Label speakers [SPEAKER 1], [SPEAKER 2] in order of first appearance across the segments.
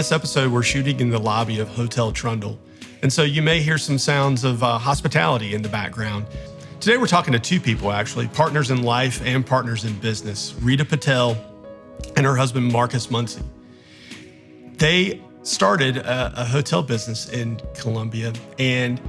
[SPEAKER 1] this episode, we're shooting in the lobby of Hotel Trundle. And so you may hear some sounds of hospitality in the background. Today, we're talking to two people, actually, partners in life and partners in business, Rita Patel and her husband, Marcus Munse. They started a hotel business in Columbia, and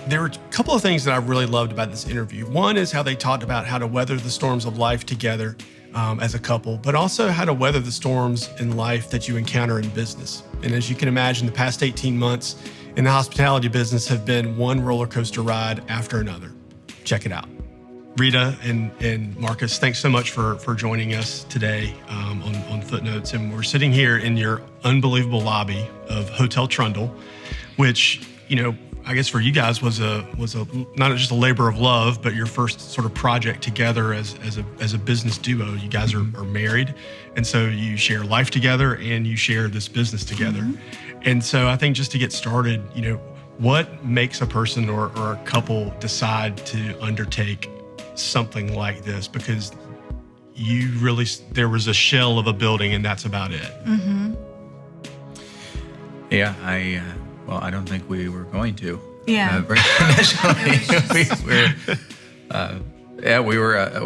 [SPEAKER 1] there were a couple of things that I really loved about this interview. One is how they talked about how to weather the storms of life together as a couple, but also how to weather the storms in life that you encounter in business. And as you can imagine, the past 18 months in the hospitality business have been one roller coaster ride after another. Check it out. Rita and Marcus, thanks so much for joining us today on Footnotes. And we're sitting here in your unbelievable lobby of Hotel Trundle, which, you know, I guess for you guys was a not just a labor of love, but your first sort of project together as a business duo. You guys are married, and so you share life together and you share this business together. Mm-hmm. And so I think just to get started, you know, what makes a person or a couple decide to undertake something like this? Because there was a shell of a building and that's about it.
[SPEAKER 2] Mm-hmm.
[SPEAKER 3] Yeah, I don't think we were going to.
[SPEAKER 2] Yeah.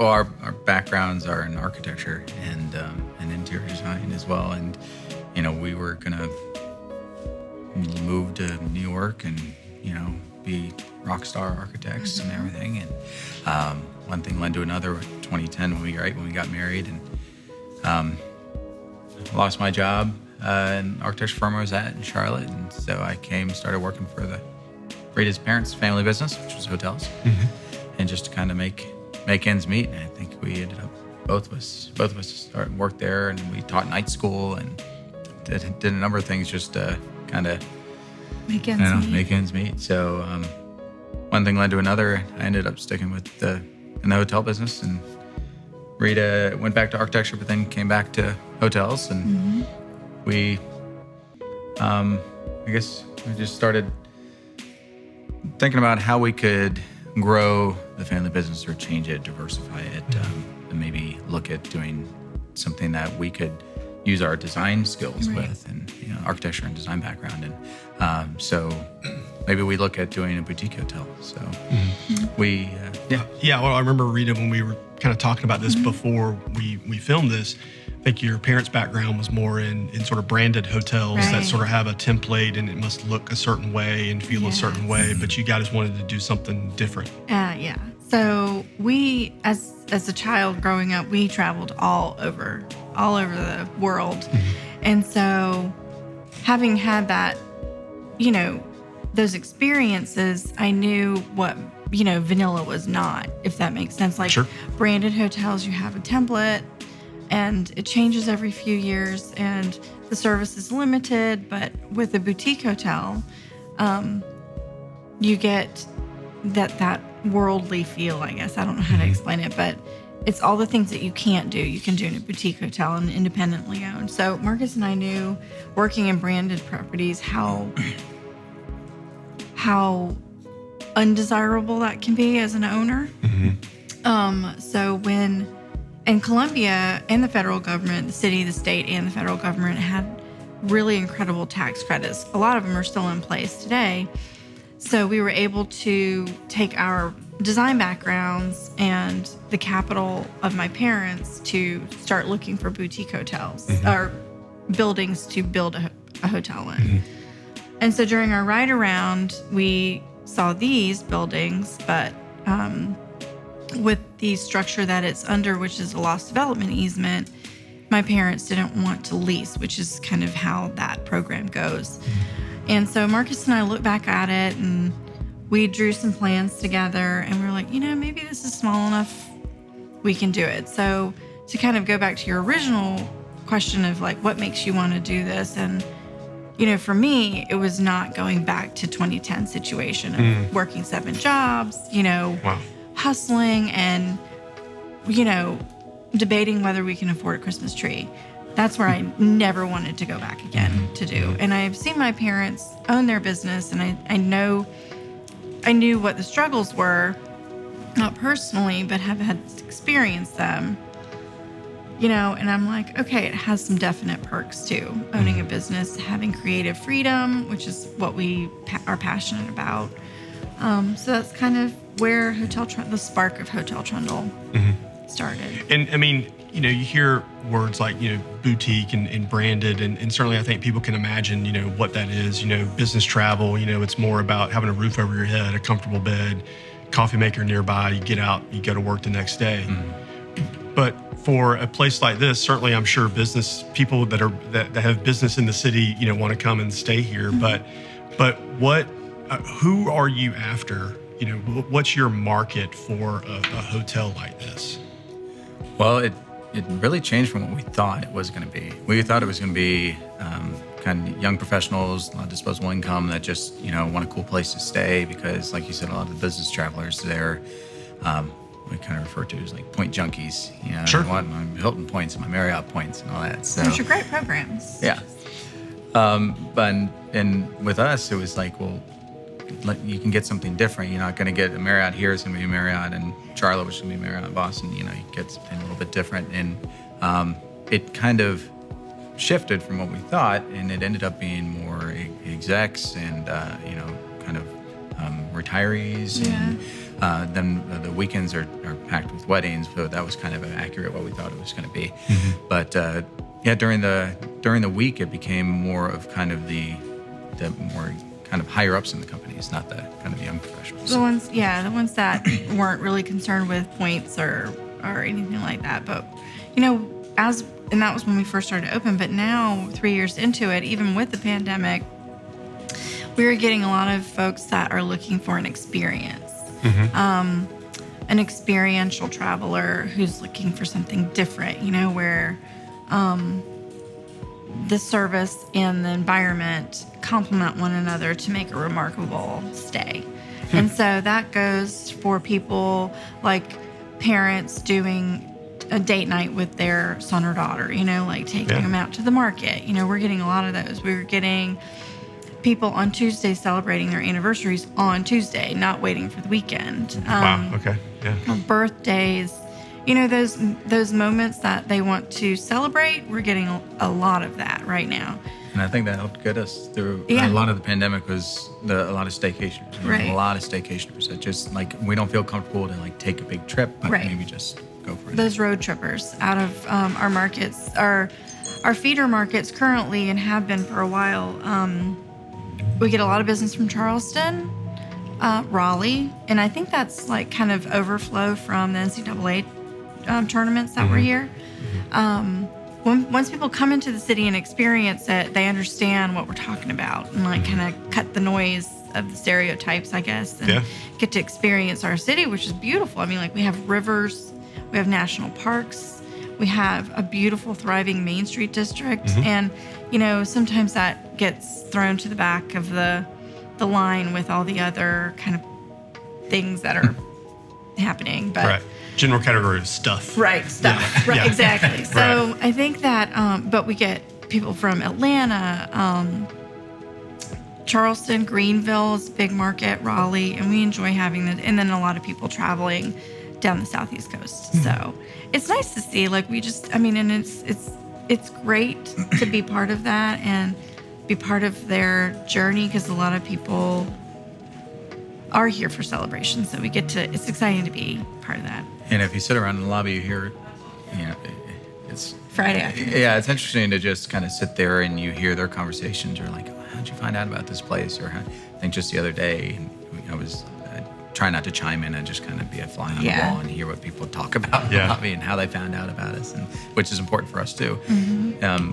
[SPEAKER 3] Our backgrounds are in architecture and interior design as well. And, you know, we were going to move to New York and, you know, be rock star architects and everything. And one thing led to another. 2010 when we got married, and lost my job in an architecture firm I was at in Charlotte, and so I started working for Rita's parents' family business, which was hotels, and just to kind of make ends meet. And I think we ended up both of us worked there, and we taught night school and did a number of things just to kind of
[SPEAKER 2] make ends meet.
[SPEAKER 3] So one thing led to another. I ended up sticking in the hotel business, and Rita went back to architecture, but then came back to hotels, and we, I guess we just started thinking about how we could grow the family business or change it, diversify it, and maybe look at doing something that we could use our design skills with, and, you know, architecture and design background. And so maybe we look at doing a boutique hotel. So
[SPEAKER 1] Well, I remember, Rita, when we were kind of talking about this before we filmed this, I think your parents' background was more in sort of branded hotels that sort of have a template and it must look a certain way and feel a certain way, but you guys wanted to do something different.
[SPEAKER 2] Yeah. So we, as a child growing up, we traveled all over the world. And so having had that, you know, those experiences, I knew what, you know, vanilla was not, if that makes sense. Like branded hotels, you have a template and it changes every few years and the service is limited. But with a boutique hotel, you get that worldly feel, I guess. I don't know how to explain it, but it's all the things that you can't do. You can do in a boutique hotel and independently owned. So Marcus and I knew, working in branded properties, how undesirable that can be as an owner. So when in Columbia and the federal government, the city, the state, and the federal government had really incredible tax credits. A lot of them are still in place today. So we were able to take our design backgrounds and the capital of my parents to start looking for boutique hotels or buildings to build a hotel in. And so during our ride around, we saw these buildings, but with the structure that it's under, which is a lost development easement, my parents didn't want to lease, which is kind of how that program goes. And so Marcus and I looked back at it and we drew some plans together and we were like, you know, maybe this is small enough, we can do it. So to kind of go back to your original question of like, what makes you want to do this? And, you know, for me, it was not going back to 2010 situation of working 7 jobs, you know, hustling and, you know, debating whether we can afford a Christmas tree. That's where I never wanted to go back again to do. And I've seen my parents own their business, and I knew what the struggles were, not personally, but have had experienced them. And I'm like, okay, it has some definite perks too. Owning a business, having creative freedom, which is what we are passionate about. So that's kind of where the spark of Hotel Trundle started.
[SPEAKER 1] And I mean, you hear words like, boutique and branded, and certainly I think people can imagine, what that is. Business travel, it's more about having a roof over your head, a comfortable bed, coffee maker nearby, you get out, you go to work the next day. But for a place like this, certainly I'm sure business people that have business in the city, want to come and stay here. But who are you after? What's your market for a hotel like this?
[SPEAKER 3] Well, it really changed from what we thought it was going to be. We thought it was going to be kind of young professionals, a lot of disposable income that just, want a cool place to stay because, like you said, a lot of the business travelers there, we kind of refer to as like point junkies.
[SPEAKER 1] Sure.
[SPEAKER 3] I want my Hilton points and my Marriott points and all that. So,
[SPEAKER 2] Those are great programs.
[SPEAKER 3] Yeah. And with us, it was like, well, you can get something different. You're not going to get a Marriott here. It's going to be a Marriott in Charlotte, which is going to be a Marriott in Boston. You get something a little bit different. And it kind of shifted from what we thought, and it ended up being more execs and, kind of retirees.
[SPEAKER 2] Yeah.
[SPEAKER 3] And then the weekends are packed with weddings. So that was kind of accurate what we thought it was going to be. But during the week, it became more of kind of the more kind of higher ups in the companies, not the kind of young professionals.
[SPEAKER 2] The ones that weren't really concerned with points or anything like that. But, and that was when we first started open. But now, 3 years into it, even with the pandemic, we are getting a lot of folks that are looking for an experience. An experiential traveler who's looking for something different, where the service and the environment complement one another to make a remarkable stay. And so that goes for people like parents doing a date night with their son or daughter, like taking them out to the market. We're getting a lot of those. We're getting people on Tuesday celebrating their anniversaries on Tuesday, not waiting for the weekend.
[SPEAKER 1] Wow. Okay. Yeah.
[SPEAKER 2] Birthdays, those moments that they want to celebrate. We're getting a lot of that right now.
[SPEAKER 3] And I think that helped get us through a lot of the pandemic was a lot of staycationers.
[SPEAKER 2] Right.
[SPEAKER 3] A lot of staycationers that just we don't feel comfortable to take a big trip, but maybe just go for it.
[SPEAKER 2] Those road trippers out of our markets, our feeder markets currently and have been for a while. We get a lot of business from Charleston, Raleigh, and I think that's kind of overflow from the NCAA tournaments that were here. Once people come into the city and experience it, they understand what we're talking about and kind of cut the noise of the stereotypes, I guess, and get to experience our city, which is beautiful. I mean, we have rivers, we have national parks, we have a beautiful, thriving Main Street district, and sometimes that gets thrown to the back of the line with all the other kind of things that are happening. But
[SPEAKER 1] general category of stuff.
[SPEAKER 2] Right, stuff.
[SPEAKER 1] Yeah.
[SPEAKER 2] Right,
[SPEAKER 1] Yeah.
[SPEAKER 2] exactly. So I think that, but we get people from Atlanta, Charleston, Greenville is a big market, Raleigh, and we enjoy having that. And then a lot of people traveling down the Southeast coast. So it's nice to see, and it's great to be part of that and be part of their journey because a lot of people are here for celebrations. So it's exciting to be part of that.
[SPEAKER 3] And if you sit around in the lobby, you hear, it's
[SPEAKER 2] Friday afternoon.
[SPEAKER 3] Yeah, it's interesting to just kind of sit there and you hear their conversations. You're like, oh, how'd you find out about this place? Or I think just the other day, I was trying not to chime in and just kind of be a fly on the wall and hear what people talk about in the lobby and how they found out about us, and which is important for us too.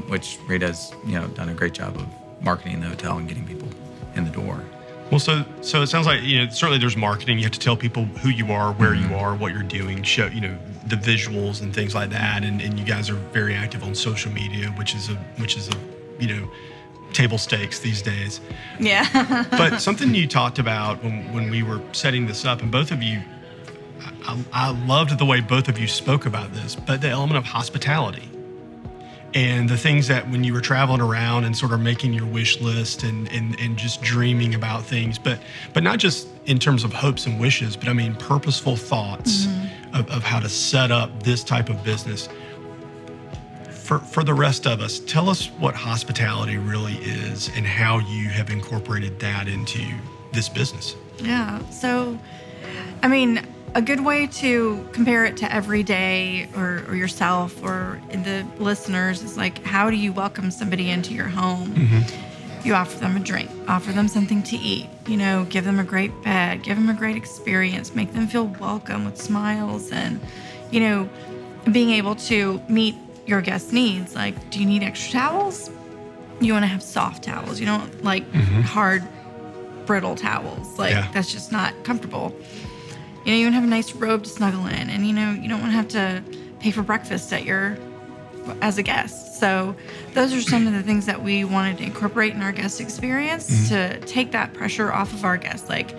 [SPEAKER 3] Which Rita's done a great job of marketing the hotel and getting people in the door.
[SPEAKER 1] Well, so it sounds like certainly there's marketing. You have to tell people who you are, where you are, what you're doing, show the visuals and things like that. And you guys are very active on social media, which is a table stakes these days.
[SPEAKER 2] Yeah.
[SPEAKER 1] But something you talked about when we were setting this up, and both of you, I loved the way both of you spoke about this, but the element of hospitality. And the things that when you were traveling around and sort of making your wish list and just dreaming about things, but not just in terms of hopes and wishes, but I mean purposeful thoughts of how to set up this type of business. for the rest of us, tell us what hospitality really is and how you have incorporated that into this business.
[SPEAKER 2] Yeah. So, I mean, a good way to compare it to every day or yourself or the listeners is like, how do you welcome somebody into your home? You offer them a drink, offer them something to eat, give them a great bed, give them a great experience, make them feel welcome with smiles and, being able to meet your guest needs. Like, do you need extra towels? You want to have soft towels. You don't like hard, brittle towels. That's just not comfortable. You want to have a nice robe to snuggle in, and you don't want to have to pay for breakfast as a guest. So those are some of the things that we wanted to incorporate in our guest experience to take that pressure off of our guests. Like,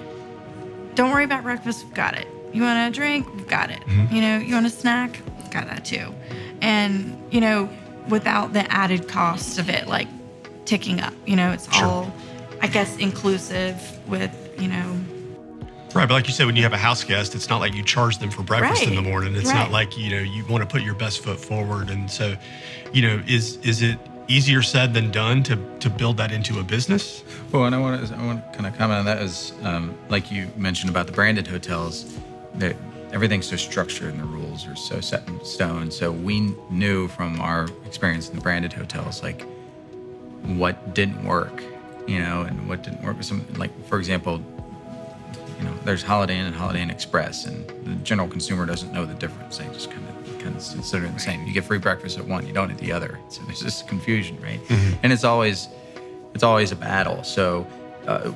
[SPEAKER 2] don't worry about breakfast, we've got it. You want a drink, we've got it. You want a snack, we've got that too. And, without the added cost of it, like ticking up, it's all, I guess, inclusive with,
[SPEAKER 1] Right, but like you said, when you have a house guest, it's not like you charge them for breakfast in the morning. It's not like, you want to put your best foot forward. And so, is it easier said than done to build that into a business?
[SPEAKER 3] Well, and I want to kind of comment on that is, like you mentioned about the branded hotels, that everything's so structured and the rules are so set in stone. So we knew from our experience in the branded hotels, like what didn't work, and what didn't work with some, like, for example, there's Holiday Inn and Holiday Inn Express, and the general consumer doesn't know the difference. They just kind of consider it the same. You get free breakfast at one, you don't at the other. So there's this confusion, right? And it's always a battle. So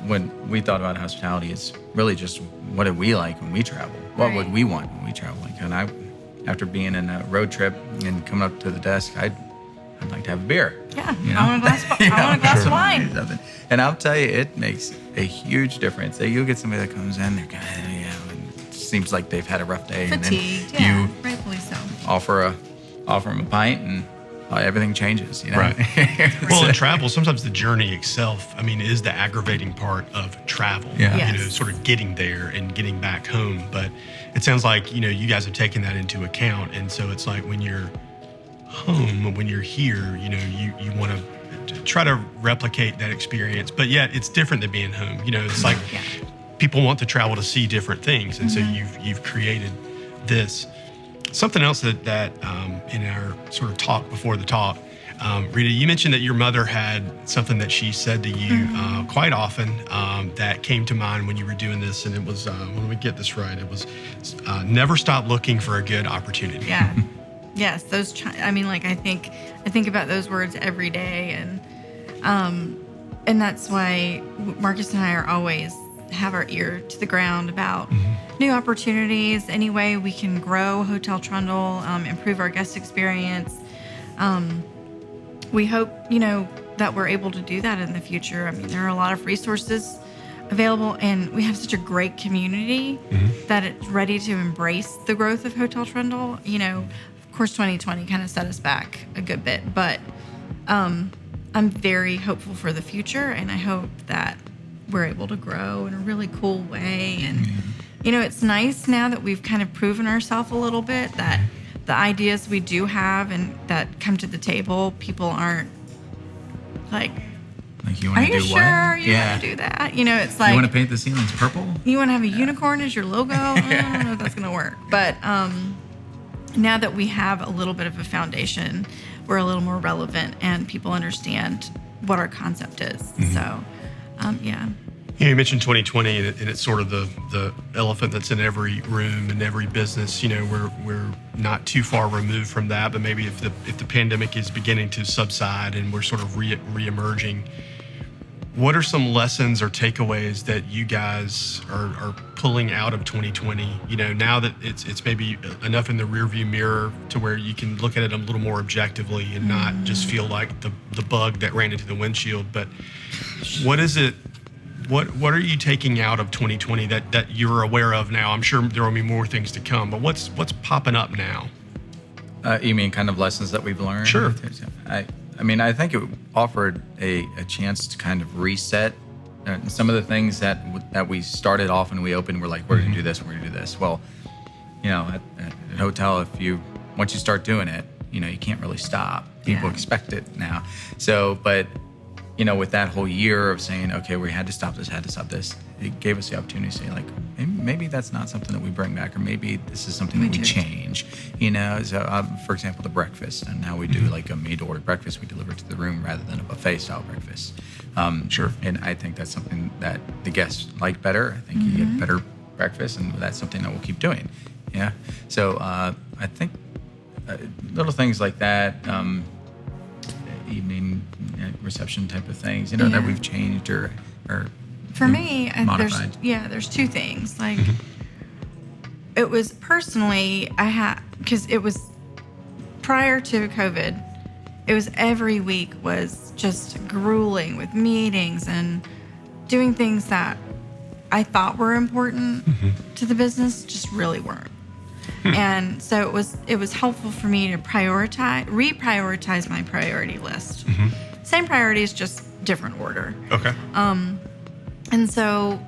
[SPEAKER 3] when we thought about hospitality, it's really just what did we like when we travel? What would we want when we travel? Like, and after being in a road trip and coming up to the desk, I'd like to have a beer.
[SPEAKER 2] Yeah, I want a glass of wine.
[SPEAKER 3] And I'll tell you, it makes a huge difference. You'll get somebody that comes in, they're kind of, and it seems like they've had a rough day.
[SPEAKER 2] Fatigued,
[SPEAKER 3] and then you
[SPEAKER 2] rightfully so.
[SPEAKER 3] offer them a pint, and everything changes.
[SPEAKER 1] Right. Well, in travel, sometimes the journey itself, is the aggravating part of travel.
[SPEAKER 3] Yeah.
[SPEAKER 2] Yes.
[SPEAKER 1] Sort of getting there and getting back home. But it sounds like, you guys have taken that into account. And so it's like when you're home, when you're here, you want to try to replicate that experience, but yet it's different than being home. It's like people want to travel to see different things, and so you've created this. Something else that in our sort of talk before the talk, Rita, you mentioned that your mother had something that she said to you quite often that came to mind when you were doing this, and it was, let me get this right, it was never stop looking for a good opportunity.
[SPEAKER 2] Yeah. Yes, I think about those words every day, and that's why Marcus and I are always have our ear to the ground about new opportunities, any way we can grow Hotel Trundle, improve our guest experience. We hope, that we're able to do that in the future. There are a lot of resources available, and we have such a great community that it's ready to embrace the growth of Hotel Trundle. Of course, 2020 kind of set us back a good bit, but I'm very hopeful for the future, and I hope that we're able to grow in a really cool way. And it's nice now that we've kind of proven ourselves a little bit, that the ideas we do have and that come to the table, people aren't like
[SPEAKER 3] you want to do what?
[SPEAKER 2] Are you sure you want to do that? It's like,
[SPEAKER 3] you want to paint the ceilings purple?
[SPEAKER 2] You want to have a unicorn as your logo? I don't know if that's going to work. But now that we have a little bit of a foundation, we're a little more relevant, and people understand what our concept is. So,
[SPEAKER 1] You mentioned 2020, and it's sort of the elephant that's in every room and every business. We're not too far removed from that, but maybe if the pandemic is beginning to subside and we're sort of reemerging, what are some lessons or takeaways that you guys are pulling out of 2020? Now that it's maybe enough in the rearview mirror to where you can look at it a little more objectively and not just feel like the bug that ran into the windshield. But what is it? What are you taking out of 2020 that you're aware of now? I'm sure there will be more things to come, but what's popping up now?
[SPEAKER 3] You mean kind of lessons that we've learned?
[SPEAKER 1] Sure.
[SPEAKER 3] I think it offered a chance to kind of reset some of the things that we started off when we opened. We're like, we're going to do this, we're going to do this. Well, at a hotel, once you start doing it, you can't really stop. People expect it now. So, but with that whole year of saying, okay, we had to stop this, it gave us the opportunity to say, like, maybe that's not something that we bring back, or maybe this is something that we change. So for example, the breakfast, and now we do like a made-to-order breakfast. We deliver to the room rather than a buffet-style breakfast.
[SPEAKER 1] Sure.
[SPEAKER 3] And I think that's something that the guests like better. I think you get better breakfast, and that's something that we'll keep doing. Yeah. So I think little things like that, evening reception type of things, that we've changed or
[SPEAKER 2] for me,
[SPEAKER 3] modified.
[SPEAKER 2] there's two things. Like, it was personally, because it was prior to COVID, it was every week was just grueling with meetings and doing things that I thought were important to the business, just really weren't. And so it was helpful for me to reprioritize my priority list. Same priorities, just different order.
[SPEAKER 1] Okay.
[SPEAKER 2] And so,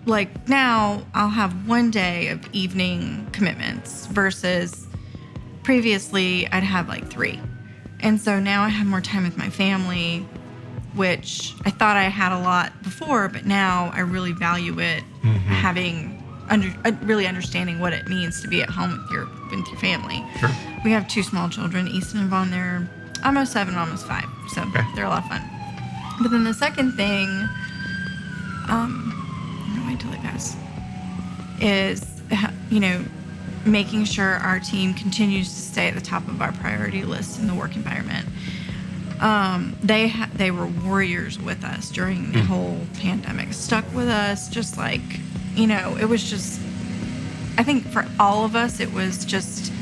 [SPEAKER 2] like, now I'll have one day of evening commitments versus previously I'd have like 3. And so now I have more time with my family, which I thought I had a lot before, but now I really value it, really understanding what it means to be at home with your family. Sure. We have 2 small children, Easton and Vaughn. They're almost 7, almost 5, so they're a lot of fun. But then the second thing, I'm gonna wait till they pass, is making sure our team continues to stay at the top of our priority list in the work environment. They were warriors with us during the whole pandemic, stuck with us, just like, it was just, I think for all of us, it was just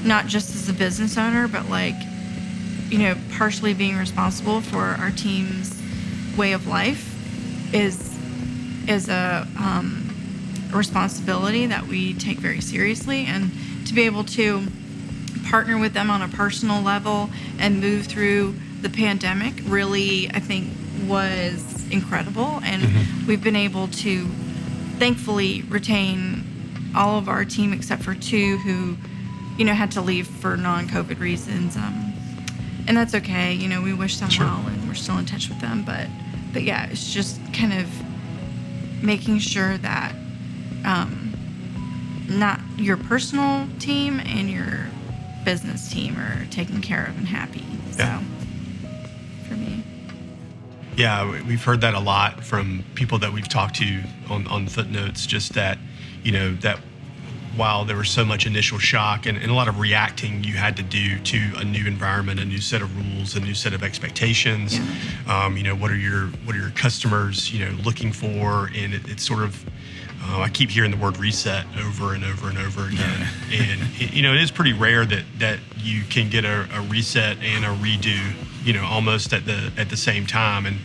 [SPEAKER 2] not just as a business owner, but like, partially being responsible for our team's way of life is a responsibility that we take very seriously. And to be able to partner with them on a personal level and move through the pandemic really, I think, was incredible. And we've been able to thankfully retain all of our team except for 2 who, had to leave for non-COVID reasons. And that's okay. We wish them well, and we're still in touch with them. But yeah, it's just kind of making sure that not your personal team and your business team are taken care of and happy. So for me.
[SPEAKER 1] Yeah, we've heard that a lot from people that we've talked to on Footnotes, just that, that while there was so much initial shock and a lot of reacting you had to do to a new environment, a new set of rules, a new set of expectations, what are your customers, looking for? And it's sort of, I keep hearing the word reset over and over and over again. And it is pretty rare that you can get a reset and a redo, almost at the same time. And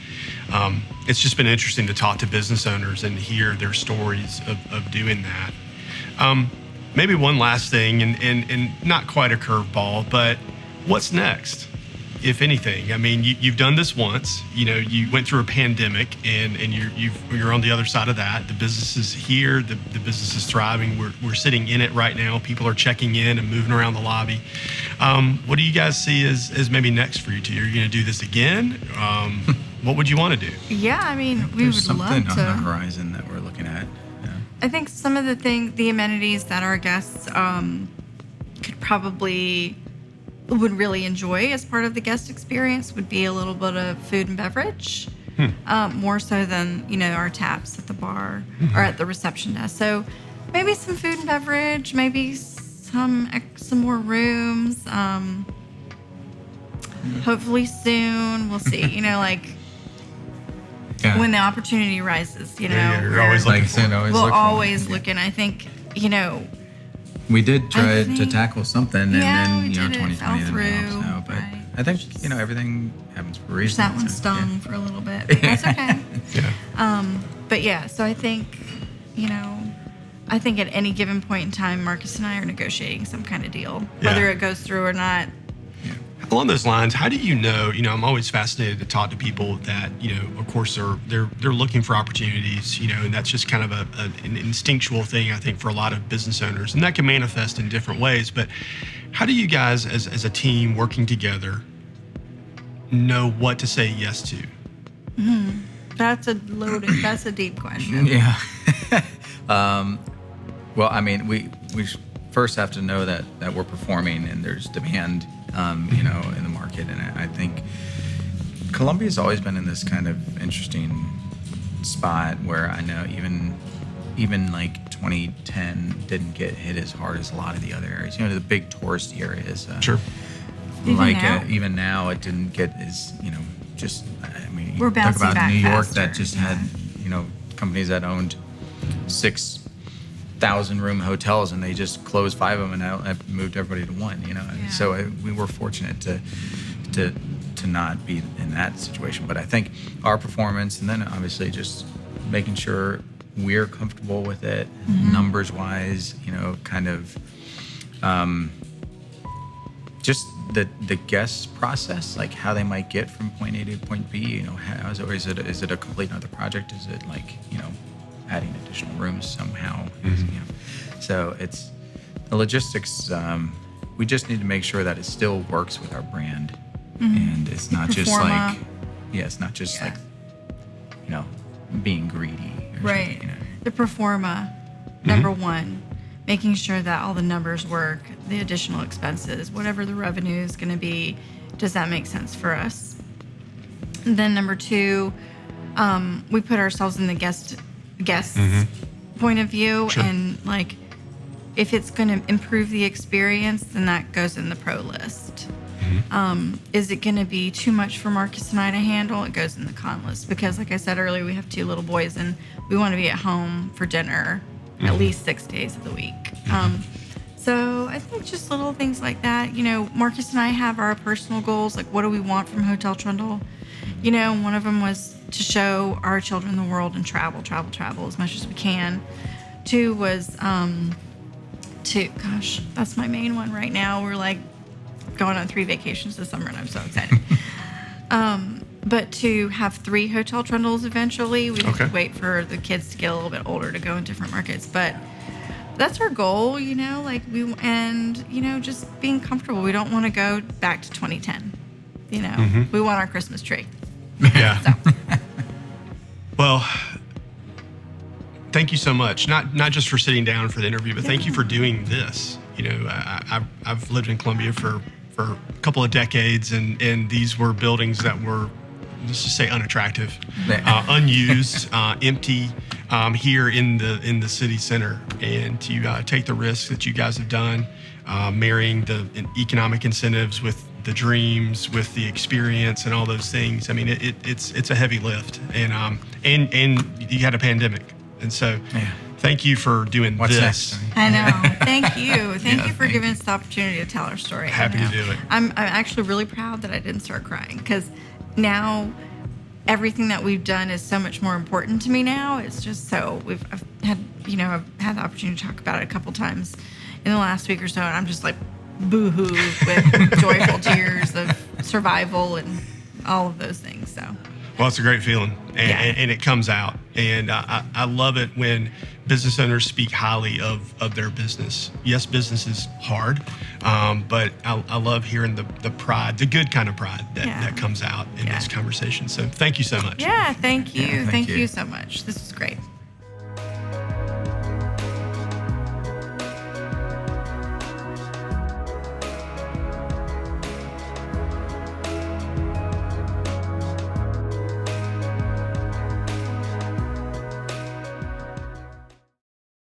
[SPEAKER 1] it's just been interesting to talk to business owners and hear their stories of doing that. Maybe one last thing, and not quite a curveball, but what's next, if anything? I mean, you've done this once. You went through a pandemic, and you're on the other side of that. The business is here. The business is thriving. We're sitting in it right now. People are checking in and moving around the lobby. What do you guys see as maybe next for you two? Are you going to do this again? What would you want to do?
[SPEAKER 2] Yeah, I mean, we would love to.
[SPEAKER 3] There's something on the horizon that we're looking at.
[SPEAKER 2] I think some of the amenities that our guests would really enjoy as part of the guest experience would be a little bit of food and beverage, more so than, our taps at the bar or at the reception desk. So maybe some food and beverage, maybe some more rooms, hopefully soon. We'll see, when the opportunity rises,
[SPEAKER 1] You're always looking for it.
[SPEAKER 2] We'll always look, and I think,
[SPEAKER 3] we did try to tackle something, and then
[SPEAKER 2] 2020
[SPEAKER 3] fell
[SPEAKER 2] through.
[SPEAKER 3] But right. I think everything happens for a reason.
[SPEAKER 2] That one stung for a little bit. But that's okay. But yeah, so I think at any given point in time, Marcus and I are negotiating some kind of deal, whether it goes through or not.
[SPEAKER 1] Along those lines, how do you know? I'm always fascinated to talk to people that of course they're looking for opportunities, and that's just kind of an instinctual thing, I think, for a lot of business owners, and that can manifest in different ways. But How do you guys, as a team working together, know what to say yes to?
[SPEAKER 2] That's that's a deep question.
[SPEAKER 3] Yeah. Well, I mean, we first have to know that we're performing and there's demand, in the market. And I think Columbia's always been in this kind of interesting spot where I know even like 2010 didn't get hit as hard as a lot of the other areas. The big touristy areas.
[SPEAKER 1] Sure.
[SPEAKER 3] Even now, it didn't get as
[SPEAKER 2] We're
[SPEAKER 3] talk
[SPEAKER 2] bouncing
[SPEAKER 3] about
[SPEAKER 2] back
[SPEAKER 3] New York
[SPEAKER 2] faster.
[SPEAKER 3] that just had companies that owned 6,000 room hotels and they just closed 5 of them and moved everybody to 1. And so we were fortunate to not be in that situation. But I think our performance, and then obviously just making sure we're comfortable with it, numbers wise, kind of just the guest process, like how they might get from point A to point B. Is it a complete other project? Is it like adding additional rooms somehow? So it's the logistics. We just need to make sure that it still works with our brand, and it's not just like being greedy.
[SPEAKER 2] Right.
[SPEAKER 3] Something.
[SPEAKER 2] The pro forma, number one, making sure that all the numbers work, the additional expenses, whatever the revenue is going to be, does that make sense for us? And then number two, we put ourselves in the guest's point of view,
[SPEAKER 1] Sure.
[SPEAKER 2] and like, if it's going to improve the experience, then that goes in the pro list. Is it going to be too much for Marcus and I to handle? It goes in the con list, because like I said earlier, we have 2 little boys and we want to be at home for dinner at least 6 days of the week. So I think just little things like that. Marcus and I have our personal goals, like what do we want from Hotel Trundle? One of them was to show our children the world and travel as much as we can. 2 was that's my main one right now. We're like going on 3 vacations this summer and I'm so excited. But to have 3 Hotel Trundles eventually. We have to wait for the kids to get a little bit older to go in different markets. But that's our goal, just being comfortable. We don't want to go back to 2010. We want our Christmas tree.
[SPEAKER 1] Yeah.
[SPEAKER 2] So.
[SPEAKER 1] Well, thank you so much. Not just for sitting down for the interview, but thank you for doing this. I've lived in Columbia for a couple of decades, and these were buildings that were, let's just say, unattractive, unused, empty here in the city center. And to take the risk that you guys have done, marrying the economic incentives with the dreams, with the experience, and all those things. I mean, it's a heavy lift, and you had a pandemic, and so. Yeah. Thank you for doing
[SPEAKER 3] What's
[SPEAKER 1] this.
[SPEAKER 3] Next?
[SPEAKER 2] I know. Thank you. Thank you for giving us the opportunity to tell our story.
[SPEAKER 1] Happy to do it.
[SPEAKER 2] I'm actually really proud that I didn't start crying, because now everything that we've done is so much more important to me now. It's just so I've had the opportunity to talk about it a couple times in the last week or so, and I'm just like boo-hoo with joyful tears of survival and all of those things. So.
[SPEAKER 1] Well, it's a great feeling, and it comes out. And I love it when business owners speak highly of their business. Yes, business is hard, but I love hearing the pride, the good kind of pride that comes out in this conversation. So thank you so much.
[SPEAKER 2] Yeah, thank you.
[SPEAKER 3] Yeah,
[SPEAKER 2] thank you so much. This was great.